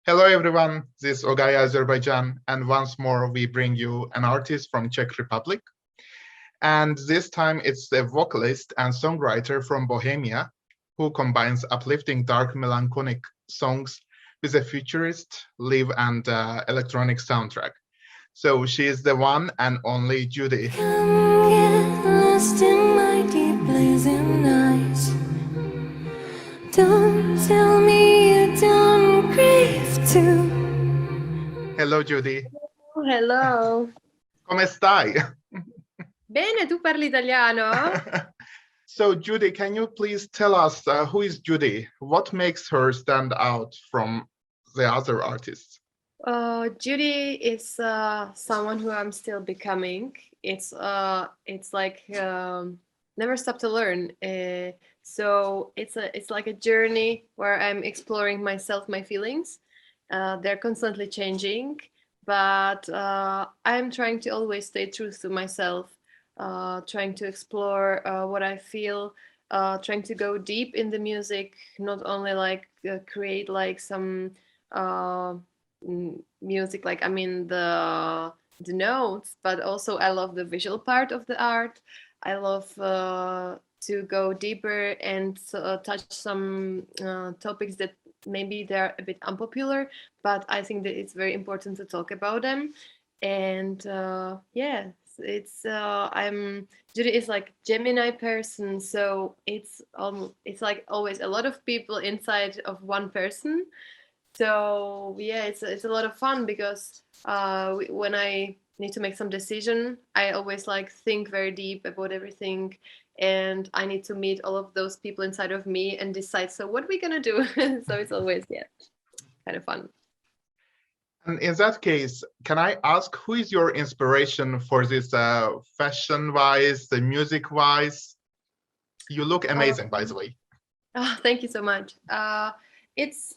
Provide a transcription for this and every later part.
Hello everyone, this is OGAE Azerbaijan, and once more we bring you an artist from Czech Republic. And this time it's a vocalist and songwriter from Bohemia who combines uplifting dark melancholic songs with a futurist, live and electronic soundtrack. So she is the one and only Giudi. Come get lost in my deep blazing eyes. Don't tell me you don't crave to. Hello Giudi. Hello. Come stai? Bene, tu parli italiano? So Giudi, can you please tell us who is Giudi? What makes her stand out from the other artists? Giudi is someone who I'm still becoming. It's like never stop to learn. So it's like a journey where I'm exploring myself, my feelings. They're constantly changing, but I'm trying to always stay true to myself. Trying to explore what I feel, trying to go deep in the music, not only like create like some music, like I mean the notes, but also I love the visual part of the art. I love to go deeper and touch some topics that maybe they're a bit unpopular, but I think that it's very important to talk about them. And yeah, it's I'm Judy is like Gemini person, so it's like always a lot of people inside of one person. So yeah, it's a lot of fun because when I need to make some decision, I always like think very deep about everything, and I need to meet all of those people inside of me and decide. So what are we gonna do? So it's always kind of fun. And in that case, can I ask who is your inspiration for this fashion-wise, the music-wise? You look amazing, by the way. Oh, thank you so much. It's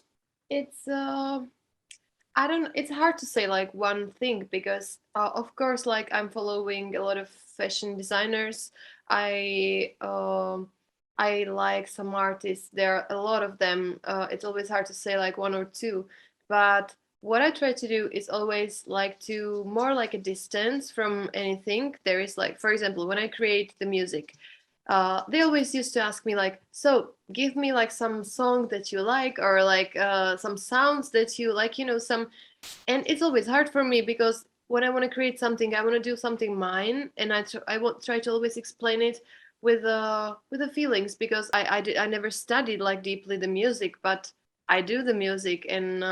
I don't. It's hard to say like one thing because of course, like I'm following a lot of fashion designers. I I like some artists. There are a lot of them. It's always hard to say like one or two, but what I try to do is always like to more like a distance from anything. There is like, for example, when I create the music, they always used to ask me like, so give me like some song that you like or like some sounds that you like, some. And it's always hard for me because when I want to create something, I want to do something mine, and I want try to always explain it with the feelings because I never studied like deeply the music, but I do the music, and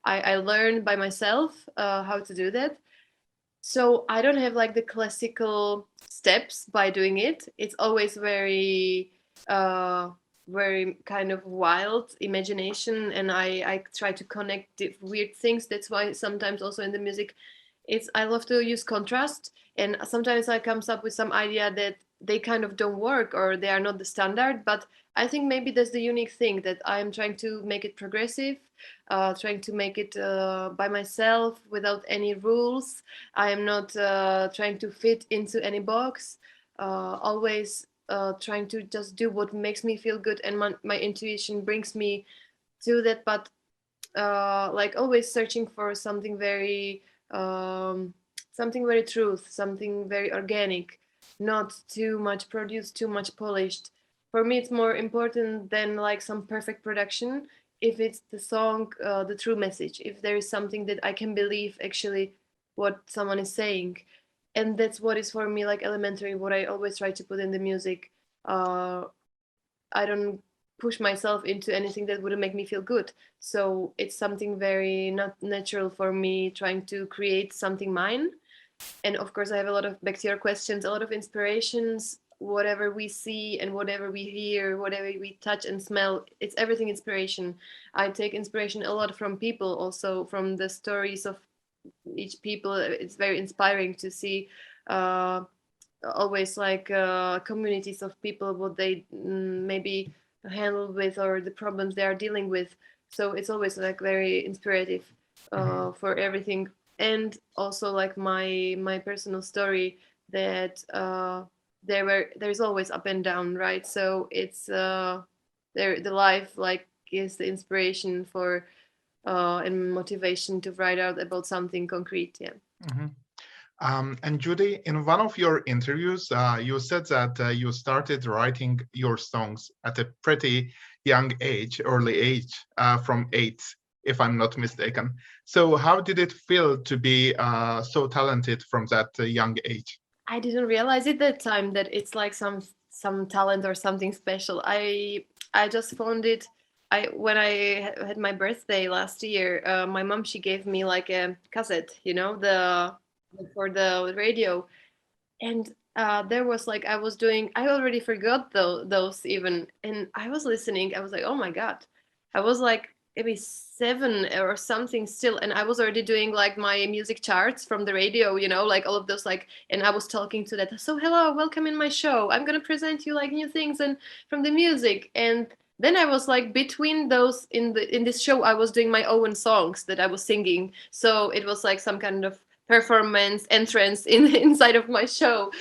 I learned by myself how to do that. So I don't have like the classical steps by doing it. It's always very kind of wild imagination, and I try to connect weird things. That's why sometimes also in the music, it's I love to use contrast, and sometimes I comes up with some idea that they kind of don't work or they are not the standard. But I think maybe that's the unique thing that I'm trying to make it progressive, trying to make it by myself without any rules. I am not trying to fit into any box. Always trying to just do what makes me feel good, and my intuition brings me to that. But like always searching for something very truth, something very organic, not too much produced, too much polished. For me, it's more important than like some perfect production. If it's the song, the true message, if there is something that I can believe actually what someone is saying, and that's what is for me like elementary. What I always try to put in the music. I don't push myself into anything that wouldn't make me feel good. So it's something very not natural for me trying to create something mine. And of course, I have a lot of back to your questions, a lot of inspirations. Whatever we see and whatever we hear, whatever we touch and smell, it's everything inspiration. I take inspiration a lot from people, also from the stories of each people. It's very inspiring to see always like communities of people, what they maybe handle with or the problems they are dealing with. So it's always like very inspirative for everything. And also like my personal story that there's always up and down, right? So it's there the life like is the inspiration for and motivation to write out about something concrete. Yeah. Mhm. And Judy, in one of your interviews, you said that you started writing your songs at a pretty young age, early age, from 8, if I'm not mistaken. So how did it feel to be so talented from that young age? I didn't realize at that time that it's like some talent or something special. I just found it. I when I had my birthday last year, my mom, she gave me like a cassette, the for the radio, and there was like I was doing. I already forgot those even, and I was listening. I was like, oh my god, I was like maybe 7 or something still, and I was already doing like my music charts from the radio, like all of those, like, and I was talking to that. So hello, welcome in my show. I'm gonna present you like new things and from the music. And then I was like between those in this show, I was doing my own songs that I was singing. So it was like some kind of performance entrance in inside of my show.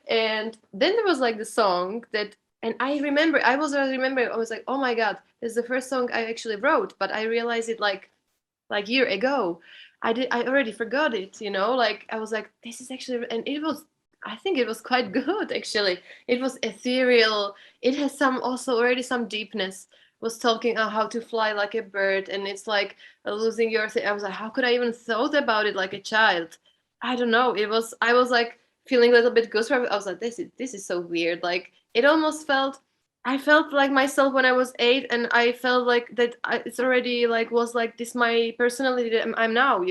And then there was like the song that, and I remember I was like, oh my god, this is the first song I actually wrote, but I realized it like year ago. I already forgot it, like I was like, this is actually, and it was, I think it was quite good actually. It was ethereal. It has some also already some deepness. Was talking how to fly like a bird, and it's like losing your. I was like, how could I even thought about it like a child? I don't know. It was. I was like feeling a little bit goosebumps. I was like, this is so weird. Like it almost felt. I felt like myself when I was 8, and I felt like that it's already like was like this my personality that I'm now,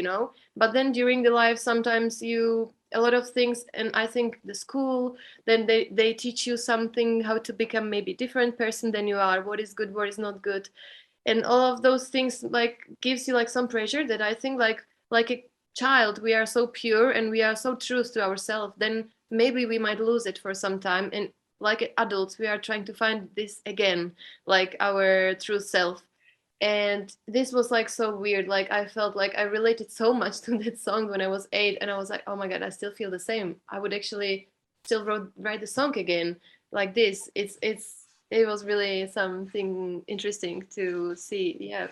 But then during the life, sometimes you a lot of things, and I think the school, then they teach you something how to become maybe different person than you are, what is good, what is not good, and all of those things like gives you like some pressure that I think like a child we are so pure and we are so true to ourselves, then maybe we might lose it for some time, and like adults we are trying to find this again, like our true self. And this was like so weird, like I felt like I related so much to that song when I was 8, and I was like, oh my god, I still feel the same. I would actually still write the song again like this. It was really something interesting to see. Yeah.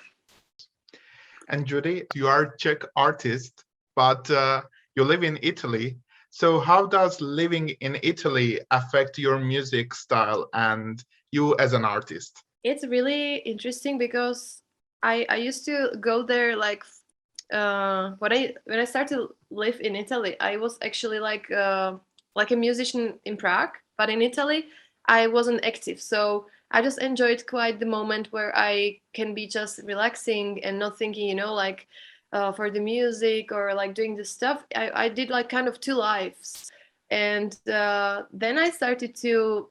And Judy, you are Czech artist, but you live in Italy. So how does living in Italy affect your music style and you as an artist? It's really interesting because I used to go there like when I started to live in Italy, I was actually like a musician in Prague, but in Italy I wasn't active. So I just enjoyed quite the moment where I can be just relaxing and not thinking, like for the music or like doing the stuff. I did like kind of two lives. And then I started to,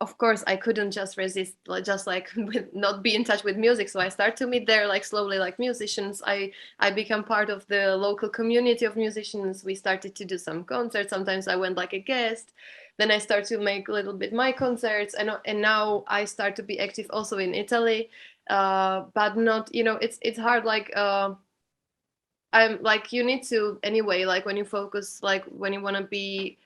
of course I couldn't just resist, like just like with not be in touch with music, so I start to meet there like slowly like musicians. I become part of the local community of musicians. We started to do some concerts. Sometimes I went like a guest. Then I start to make a little bit my concerts, and now I start to be active also in Italy, but not, it's hard, like I'm like, you need to anyway, like when you focus, like when you want to be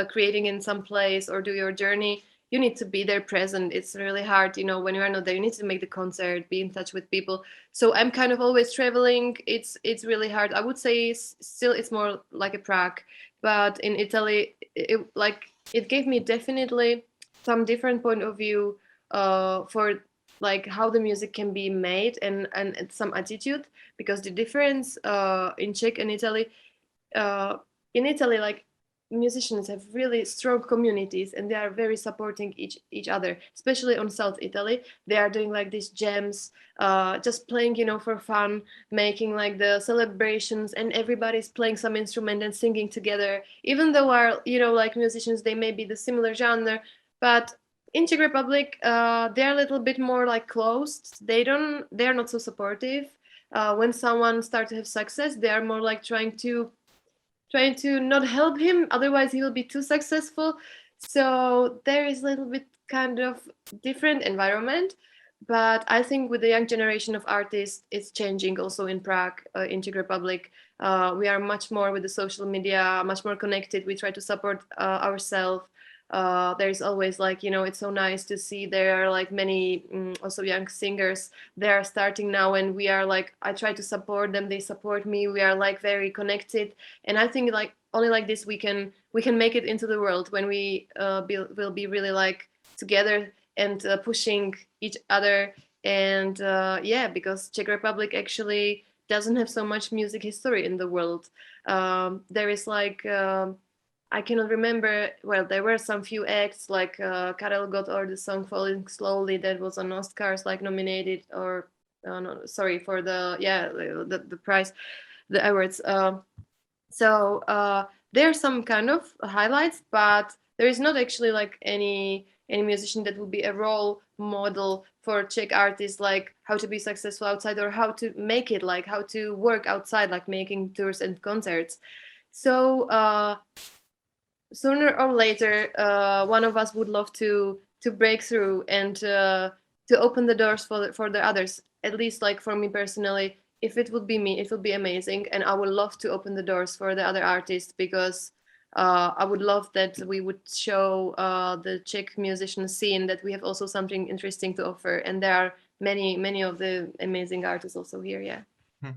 creating in some place or do your journey, you need to be there present. It's really hard, when you are not there, you need to make the concert, be in touch with people. So I'm kind of always traveling. It's really hard. I would say still it's more like a Prague, but in Italy, it gave me definitely some different point of view for like how the music can be made, and some attitude, because the difference in Czech and Italy, uh, in Italy, like musicians have really strong communities and they are very supporting each other, especially on South Italy. They are doing like these jams, just playing, for fun, making like the celebrations, and everybody's playing some instrument and singing together, even though our, like musicians, they may be the similar genre. But in Czech Republic, they're a little bit more like closed. They're not so supportive. When someone starts to have success, they are more like trying to not help him, otherwise he will be too successful. So there is a little bit kind of different environment. But I think with the young generation of artists, it's changing also in Prague, in Czech Republic. We are much more with the social media, much more connected. We try to support ourselves. there's always like, it's so nice to see there are like many also young singers. They are starting now, and we are like, I try to support them, they support me, we are like very connected. And I think like only like this we can make it into the world, when we will be really like together and pushing each other. And yeah, because Czech Republic actually doesn't have so much music history in the world. There is like I cannot remember. Well, there were some few acts like Karel Gott or the song "Falling Slowly" that was on Oscars like nominated, or no, sorry, for the the prize, the awards. So there are some kind of highlights, but there is not actually like any musician that would be a role model for Czech artists, like how to be successful outside or how to make it, like how to work outside, like making tours and concerts. So sooner or later, one of us would love to break through and to open the doors for the others. At least, like for me personally, if it would be me, it would be amazing, and I would love to open the doors for the other artists, because I would love that we would show the Czech musician scene that we have also something interesting to offer, and there are many of the amazing artists also here. Yeah. Hmm.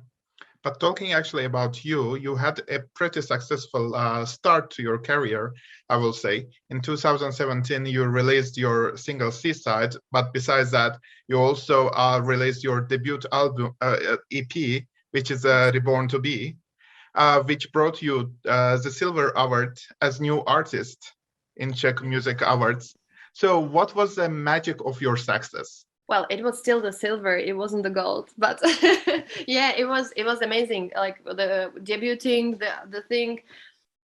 But talking actually about you, you had a pretty successful start to your career, I will say. In 2017, you released your single Seaside, but besides that, you also released your debut album, EP, which is Reborn to Be, which brought you the Silver Award as new artist in Czech Music Awards. So what was the magic of your success? Well, it was still the silver, it wasn't the gold, but yeah, it was amazing, like the debuting, the thing.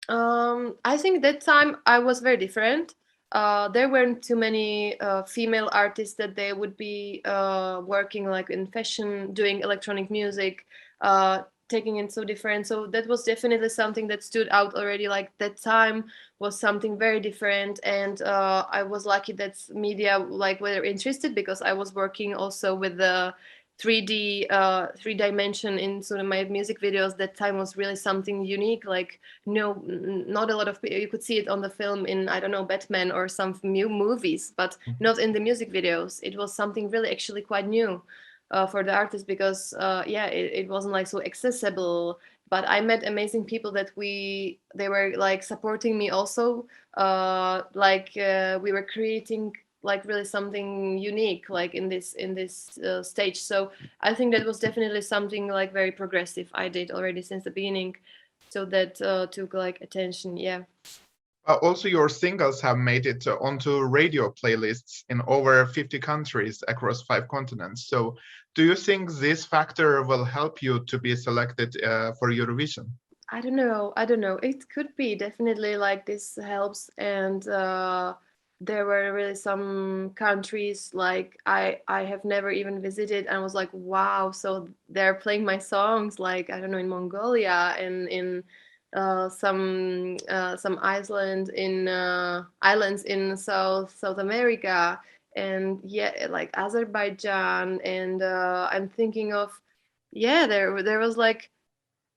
I think that time I was very different. There weren't too many female artists that they would be working like in fashion, doing electronic music, taking it so different. So that was definitely something that stood out already. Like that time was something very different, and I was lucky that media like were interested, because I was working also with the 3D, three dimension in sort of my music videos. That time was really something unique. Like no, not a lot of people. You could see it on the film in, I don't know, Batman or some new movies, but not in the music videos. It was something really actually quite new for the artist, because yeah, it wasn't like so accessible. But I met amazing people that they were like supporting me also. We were creating like really something unique, like in this stage. So I think that was definitely something like very progressive I did already since the beginning, so that took like attention. Yeah. Also, your singles have made it onto radio playlists in over 50 countries across 5 continents. So, do you think this factor will help you to be selected for Eurovision? I don't know. I don't know. It could be definitely like this helps, and there were really some countries like I have never even visited, and I was like, wow. So they're playing my songs, like I don't know, in Mongolia and in some islands in South America, and yeah, like Azerbaijan, and I'm thinking of, yeah, there was like,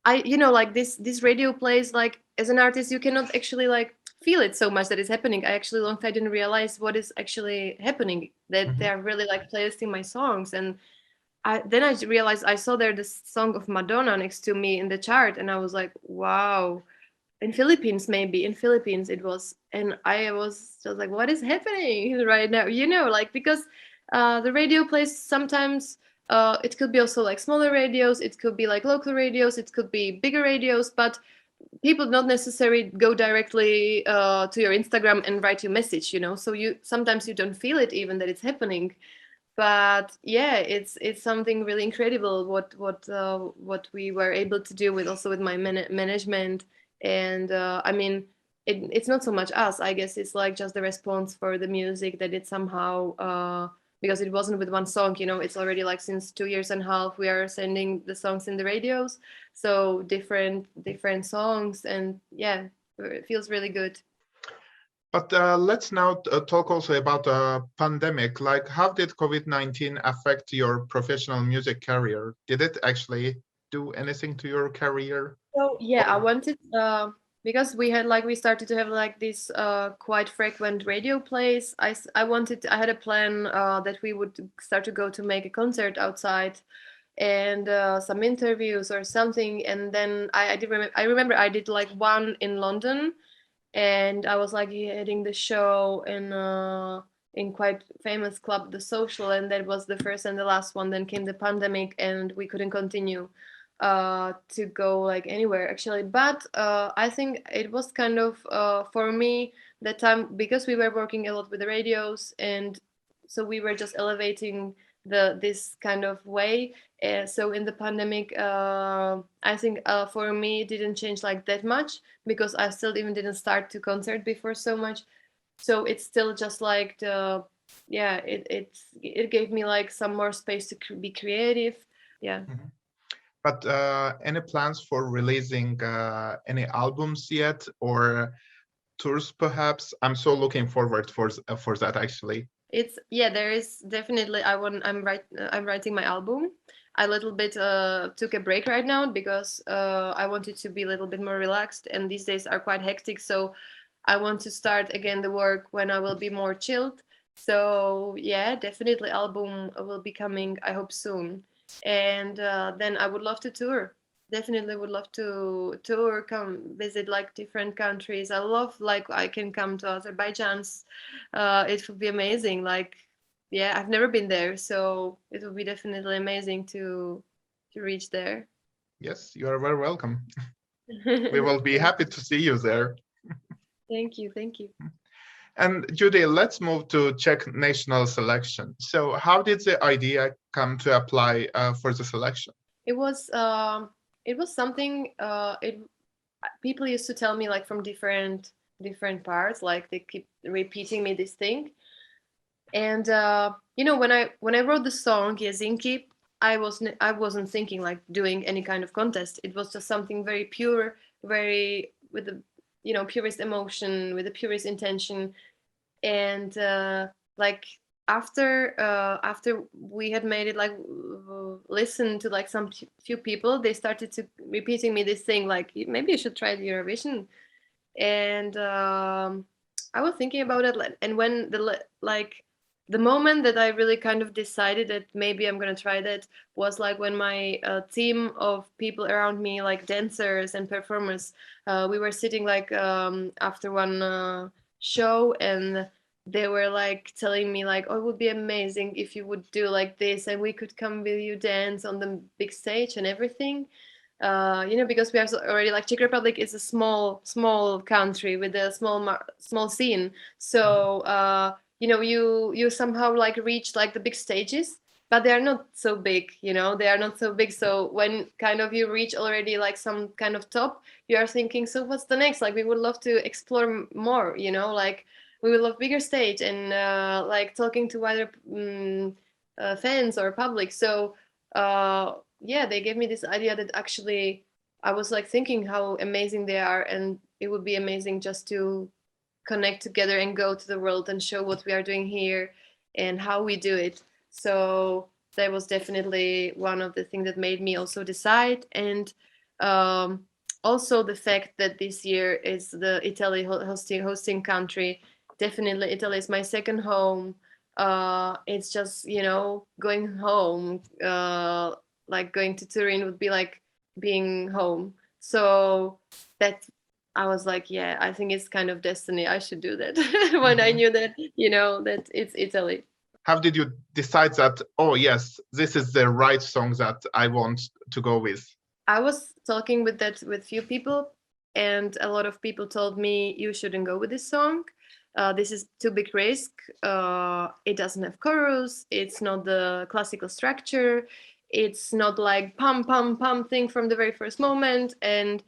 like this radio plays, like as an artist you cannot actually like feel it so much that it's happening. I actually long time didn't realize what is actually happening, that Mhm. they're really like playlisting my songs. And I realized I saw there this song of Madonna next to me in the chart, and I was like, wow. In Philippines, maybe in Philippines it was, and I was just like, what is happening right now, like, because the radio plays sometimes, it could be also like smaller radios, it could be like local radios, it could be bigger radios, but people not necessarily go directly to your Instagram and write you a message, so you sometimes you don't feel it even that it's happening. But yeah, it's something really incredible what we were able to do with also with my management. And I mean, it's not so much us, I guess. It's like just the response for the music, that it somehow because it wasn't with one song, it's already like since 2 years and a half we are sending the songs in the radios, so different songs. And yeah, it feels really good. But let's now talk also about the pandemic. Like, how did COVID-19 affect your professional music career? Did it actually do anything to your career? So yeah, I Or wanted because we started to have like this quite frequent radio plays. I had a plan that we would start to go to make a concert outside and some interviews or something. And then I remember I did like one in London, and I was like heading the show in quite famous club, The Social, and that was the first and the last one. Then came the pandemic, and we couldn't continue to go like anywhere actually. But I think it was kind of for me that time, because we were working a lot with the radios, and so we were just elevating this kind of way. So in the pandemic, I think for me it didn't change like that much, because I still even didn't start to concert before so much. So it's still just like it gave me like some more space to be creative. Yeah. Mhm. But any plans for releasing any albums yet, or tours perhaps? I'm so looking forward for that actually. There is definitely. I'm writing my album. I little bit took a break right now because I wanted to be a little bit more relaxed, and these days are quite hectic. So I want to start again the work when I will be more chilled. So yeah, definitely album will be coming, I hope, soon. And then I would love to tour. Definitely would love to tour, come visit like different countries. I love like I can come to Azerbaijan. It would be amazing. Like, yeah, I've never been there, so it would be definitely amazing to reach there. Yes, you are very welcome. We will be happy to see you there. Thank you, thank you. And Giudi, let's move to Czech national selection. So how did the idea come to apply for the selection? It was something. People used to tell me like from different parts, like they keep repeating me this thing. And when I wrote the song Jezinky, I wasn't thinking like doing any kind of contest. It was just something very pure, very with the purest emotion, with the purest intention. And like after we had made it, like listen to like some few people, they started to repeating me this thing like maybe you should try the Eurovision. And I was thinking about it, and when the moment that I really kind of decided that maybe I'm gonna try that was like when my team of people around me, like dancers and performers, we were sitting like after one show, and they were like telling me like, oh, it would be amazing if you would do like this, and we could come with you dance on the big stage and everything. Because we have already, like, Czech Republic is a small country with a small scene. So you somehow like reach like the big stages, but they are not so big. They are not so big. So when kind of you reach already like some kind of top, you are thinking, so what's the next? Like we would love to explore more. Like we would love bigger stage and like talking to wider fans or public. So. Yeah, they gave me this idea that actually I was like thinking how amazing they are, and it would be amazing just to connect together and go to the world and show what we are doing here and how we do it. So that was definitely one of the things that made me also decide. And also the fact that this year is the Italy hosting country. Definitely Italy is my second home. It's just going home, like going to Turin would be like being home. So that I was like, yeah, I think it's kind of destiny. I should do that. When I Mhm. knew that that it's Italy. How did you decide that, oh yes, this is the right song that I want to go with? I was talking with few people, and a lot of people told me you shouldn't go with this song. This is too big risk. It doesn't have chorus. It's not the classical structure. It's not like pum pum pum thing from the very first moment. And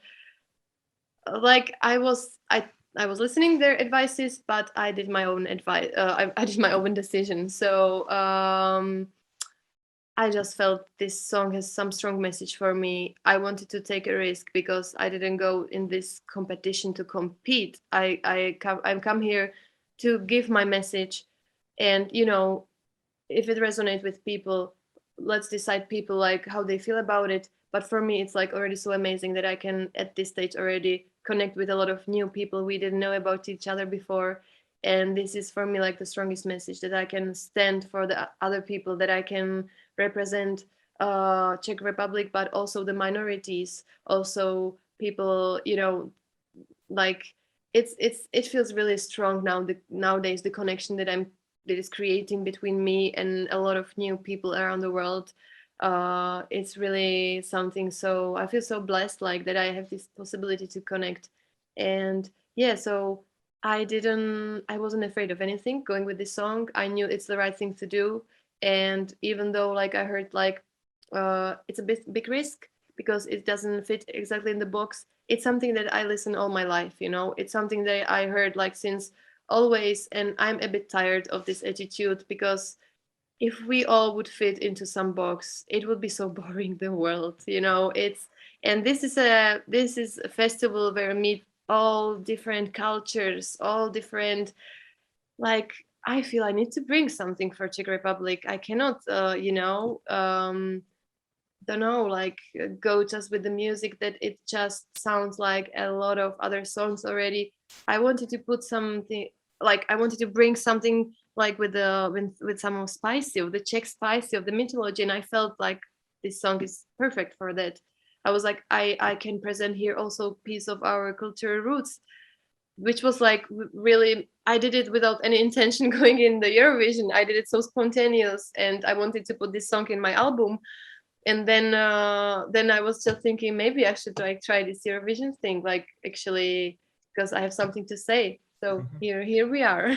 like I was listening their advices, but I did my own advice. I did my own decision. So I just felt this song has some strong message for me. I wanted to take a risk because I didn't go in this competition to compete. I've come here to give my message, and if it resonates with people, let's decide people like how they feel about it. But for me, it's like already so amazing that I can at this stage already connect with a lot of new people we didn't know about each other before. And this is for me like the strongest message, that I can stand for the other people, that I can represent Czech Republic, but also the minorities, also people, like it feels really strong now, nowadays, the connection that is creating between me and a lot of new people around the world. It's really something, so I feel so blessed, like that I have this possibility to connect. And yeah, so I wasn't afraid of anything going with this song. I knew it's the right thing to do. And even though like I heard like it's a big risk because it doesn't fit exactly in the box, it's something that I listen all my life, it's something that I heard like since always. And I'm a bit tired of this attitude, because if we all would fit into some box, it would be so boring, the world, it's. And this is a festival where we meet all different cultures, all different, like, I feel I need to bring something for Czech Republic. I cannot don't know, like, go just with the music that it just sounds like a lot of other songs already. I wanted to put something, like I wanted to bring something like with some of spicy, of the Czech spicy, of the mythology, and I felt like this song is perfect for that. I was like, I can present here also piece of our cultural roots, which was like really, I did it without any intention going in the Eurovision. I did it so spontaneous, and I wanted to put this song in my album. And then I was just thinking maybe I should like try this Eurovision thing, like actually, because I have something to say. So here we are.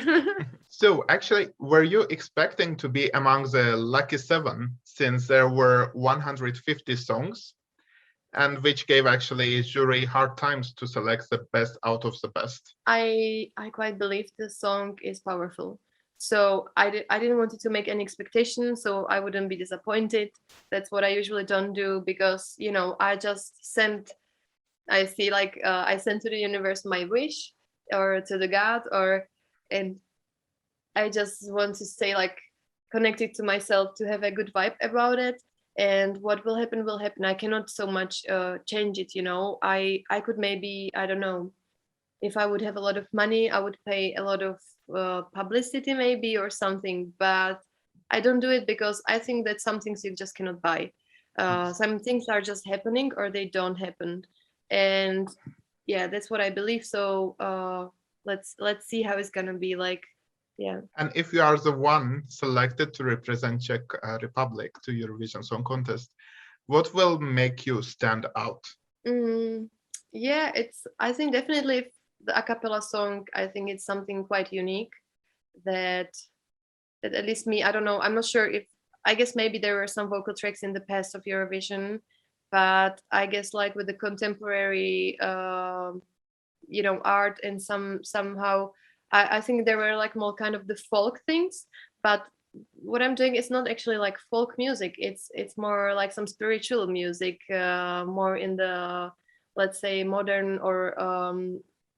So actually, were you expecting to be among the lucky 7, since there were 150 songs, and which gave actually jury hard times to select the best out of the best? I quite believe the song is powerful. So I didn't want to make any expectations, so I wouldn't be disappointed. That's what I usually don't do, because I just I see like I send to the universe my wish, or to the God, and I just want to stay like connected to myself, to have a good vibe about it. And what will happen will happen. I cannot so much change it. I could maybe, I don't know, if I would have a lot of money, I would pay a lot of publicity maybe or something. But I don't do it because I think that some things you just cannot buy. Some things are just happening or they don't happen. And yeah, that's what I believe. So let's see how it's gonna be like. Yeah. And if you are the one selected to represent Czech Republic to Eurovision Song Contest, what will make you stand out? Yeah, I think definitely the a cappella song, I think it's something quite unique that at least me, I don't know, I'm not sure if, I guess maybe there were some vocal tracks in the past of Eurovision, but I guess like with the contemporary art and somehow I think there were like more kind of the folk things. But what I'm doing is not actually like folk music, it's more like some spiritual music, more in the, let's say, modern or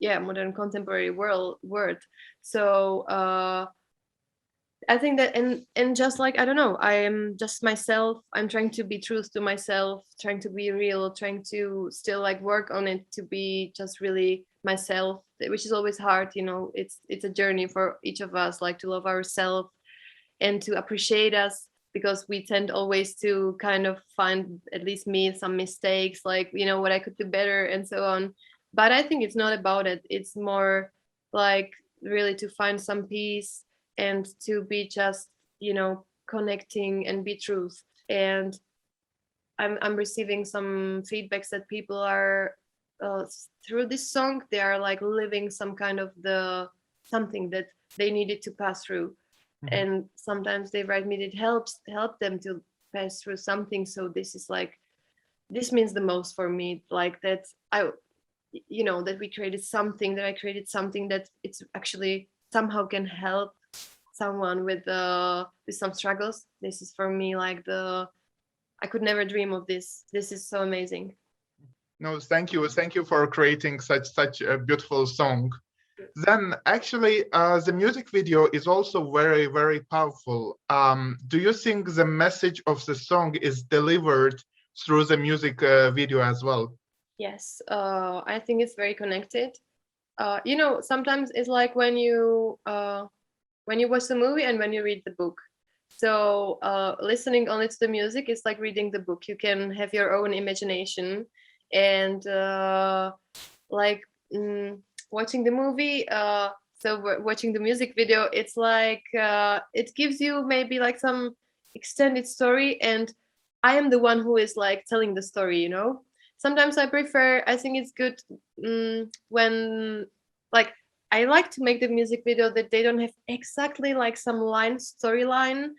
modern contemporary word. So I think that, and just like, I don't know, I am just myself. I'm trying to be truth to myself, trying to be real, trying to still like work on it to be just really myself, which is always hard. It's a journey for each of us, like to love ourselves and to appreciate us, because we tend always to kind of find, at least me, some mistakes, like what I could do better and so on. But I think it's not about it. It's more like really to find some peace and to be just connecting and be truth. And I'm receiving some feedbacks that people are through this song, they are like living some kind of something that they needed to pass through. And sometimes they write me that help them to pass through something. So this means the most for me, like that that we created something, that I created something that it's actually somehow can help someone with some struggles. This is for me like I could never dream of this. This is so amazing. No, thank you for creating such a beautiful song. Then actually the music video is also very, very powerful. Do you think the message of the song is delivered through the music video as well. Yes, I think it's very connected. You know, sometimes it's like when you watch the movie and when you read the book. So listening only to the music is like reading the book. You can have your own imagination, and like watching the movie. Watching the music video, it's like it gives you maybe like some extended story, and I am the one who is like telling the story. You know, sometimes I prefer. I think it's good when like I like to make the music video that they don't have exactly like some storyline.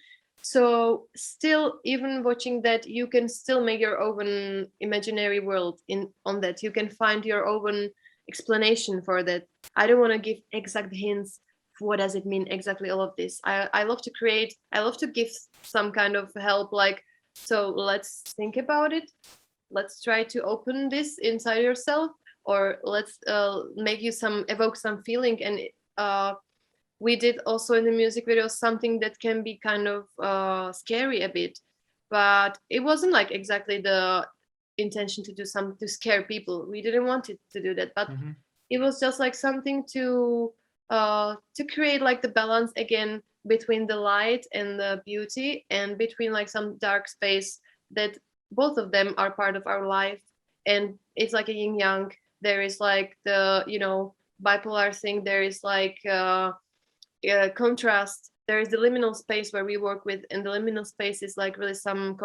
So still, even watching that, you can still make your own imaginary world in on that. You can find your own explanation for that. I don't want to give exact hints. What does it mean exactly? All of this. I love to create. I love to give some kind of help. Like, so let's think about it. Let's try to open this inside yourself, or let's make you evoke some feeling. And we did also in the music video something that can be kind of scary a bit, but it wasn't like exactly the intention to do something to scare people. We didn't want it to do that, but it was just like something to create like the balance again between the light and the beauty, and between like some dark space, that both of them are part of our life. And it's like a yin yang. There is like the, you know, bipolar thing. There is like contrast. There is the liminal space where we work with, and the liminal space is like really some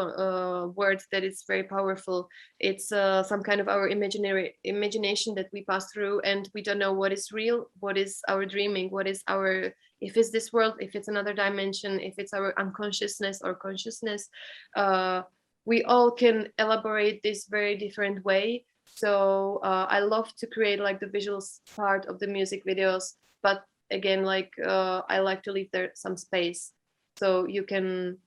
word that is very powerful. It's some kind of our imagination that we pass through, and we don't know what is real, what is our dreaming, what is our, if it's this world, if it's another dimension, if it's our unconsciousness or consciousness. We all can elaborate this very different way. So I love to create like the visual part of the music videos, but again, like I like to leave there some space so you can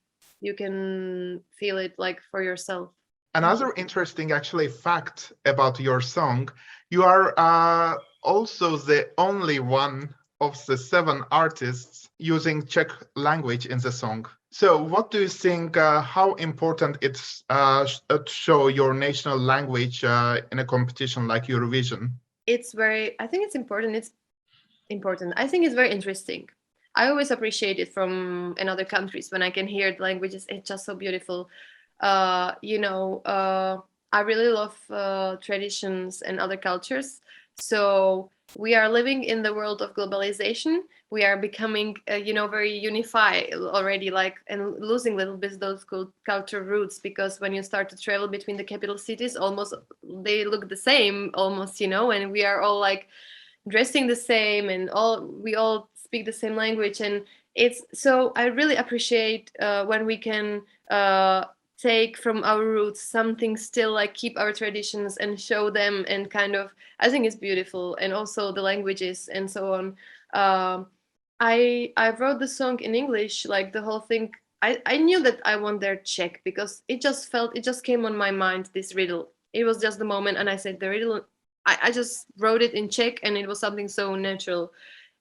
feel it like for yourself. Another interesting actually fact about your song, you are also the only one of the 7 artists using Czech language in the song. So what do you think, how important it's to show your national language in a competition like Eurovision? I think it's important. It's important. I think it's very interesting. I always appreciate it from in other countries when I can hear the languages. It's just so beautiful. I really love traditions and other cultures. So we are living in the world of globalization. We are becoming, very unified already, like, and losing a little bit those culture roots, because when you start to travel between the capital cities, almost they look the same, almost, and we are all like dressing the same, and we all speak the same language. And it's so I really appreciate when we can take from our roots something, still like keep our traditions and show them, and kind of, I think it's beautiful. And also the languages and so on. I wrote the song in English, like the whole thing. I knew that I want their Czech, because it just came on my mind, this riddle. It was just the moment, and I said the riddle. I just wrote it in Czech, and it was something so natural.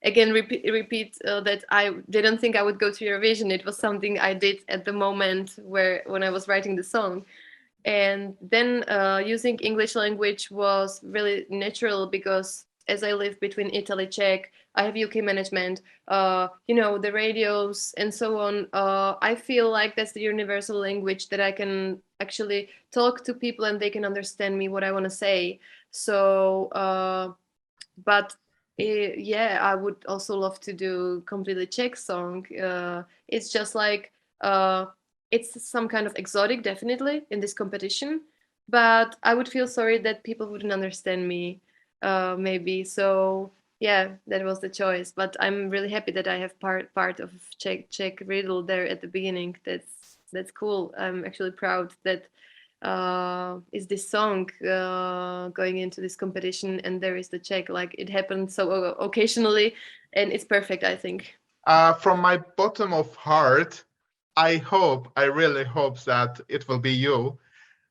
Again, repeat that I didn't think I would go to Eurovision. It was something I did at the moment when I was writing the song. And then using English language was really natural, because as I live between Italy, Czech, I have UK management, the radios and so on. I feel like that's the universal language that I can actually talk to people and they can understand me, what I want to say. So, but yeah, I would also love to do completely Czech song. It's just like, it's some kind of exotic, definitely, in this competition. But I would feel sorry that people wouldn't understand me, maybe. So yeah, that was the choice. But I'm really happy that I have part of Czech riddle there at the beginning. That's cool. I'm actually proud that is this song going into this competition, and there is the Czech. Like, it happened so occasionally, and it's perfect, I think. From my bottom of heart, I really hope that it will be you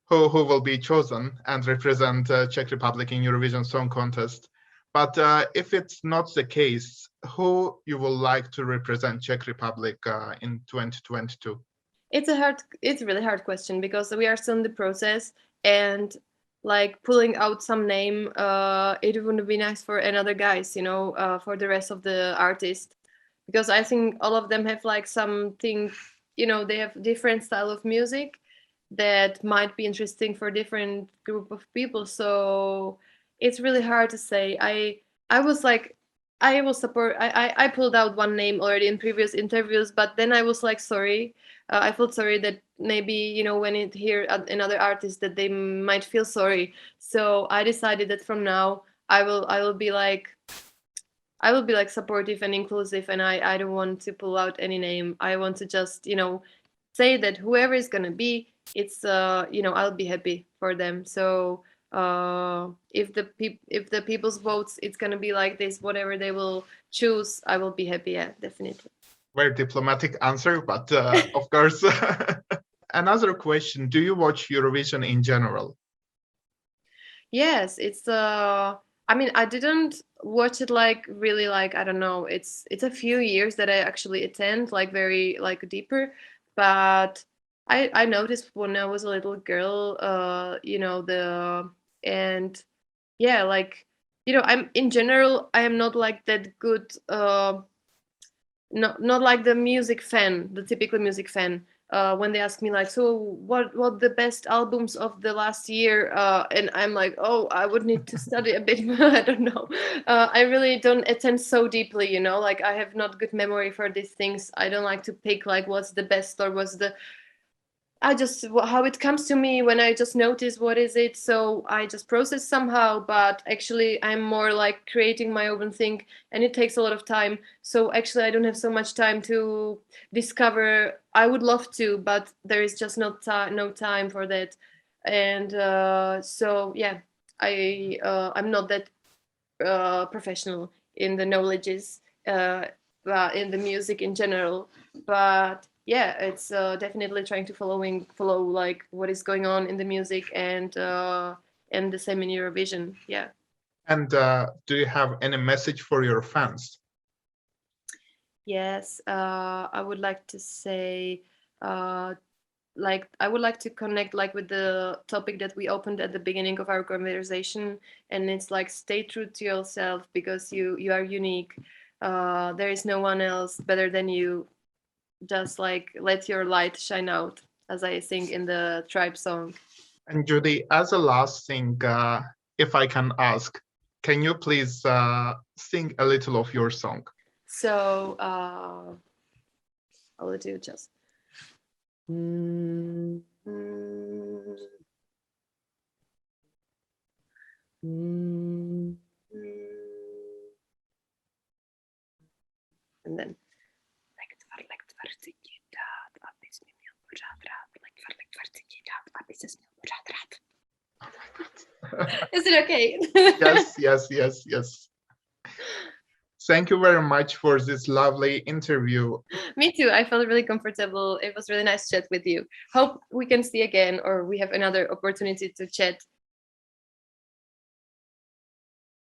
who will be chosen and represent Czech Republic in Eurovision Song Contest. But if it's not the case, who you would like to represent Czech Republic in 2022? It's a really hard question because we are still in the process, and like pulling out some name, it wouldn't be nice for another guys, for the rest of the artists, because I think all of them have like something, they have different style of music that might be interesting for different group of people. So it's really hard to say. I was like, I will support. I pulled out one name already in previous interviews, but then I was like, sorry. I felt sorry that maybe when it hear another artist that they might feel sorry. So I decided that from now I will be like supportive and inclusive, and I don't want to pull out any name. I want to just say that whoever is gonna be, it's I'll be happy for them. So if the people's votes, it's gonna be like this, whatever they will choose, I will be happy. Yeah, definitely. Very diplomatic answer, but of course. Another question: do you watch Eurovision in general? Yes, it's I mean, I didn't watch it like really, like, I don't know, it's a few years that I actually attend like very like deeper, but I noticed when I was a little girl, the and yeah, like, I'm in general, I am not like that good, not like the music fan, the typical music fan. When they ask me like, so what the best albums of the last year, and I'm like, oh, I would need to study a bit more. I don't know. I really don't attend so deeply, like I have not good memory for these things. I don't like to pick like what's the best or what's the I just how it comes to me when I just notice what is it, so I just process somehow. But actually, I'm more like creating my own thing, and it takes a lot of time. So actually, I don't have so much time to discover. I would love to, but there is just no time for that. And so yeah, I'm not that professional in the knowledges, in the music in general, but yeah, it's definitely trying to follow like what is going on in the music, and the same in Eurovision. Yeah. And do you have any message for your fans? Yes, I would like to say, like, I would like to connect like with the topic that we opened at the beginning of our conversation, and it's like, stay true to yourself, because you are unique. There is no one else better than you. Just like let your light shine out, as I sing in the Tribe song. And Judy, as a last thing, if I can ask, can you please sing a little of your song? So I'll do just. And then lek twardy dědat, abys mi měl pořád rád. Lek twardy dědat, aby ses měl pořád rád. Is it okay? Yes. Thank you very much for this lovely interview. Me too. I felt really comfortable. It was really nice to chat with you. Hope we can see again, or we have another opportunity to chat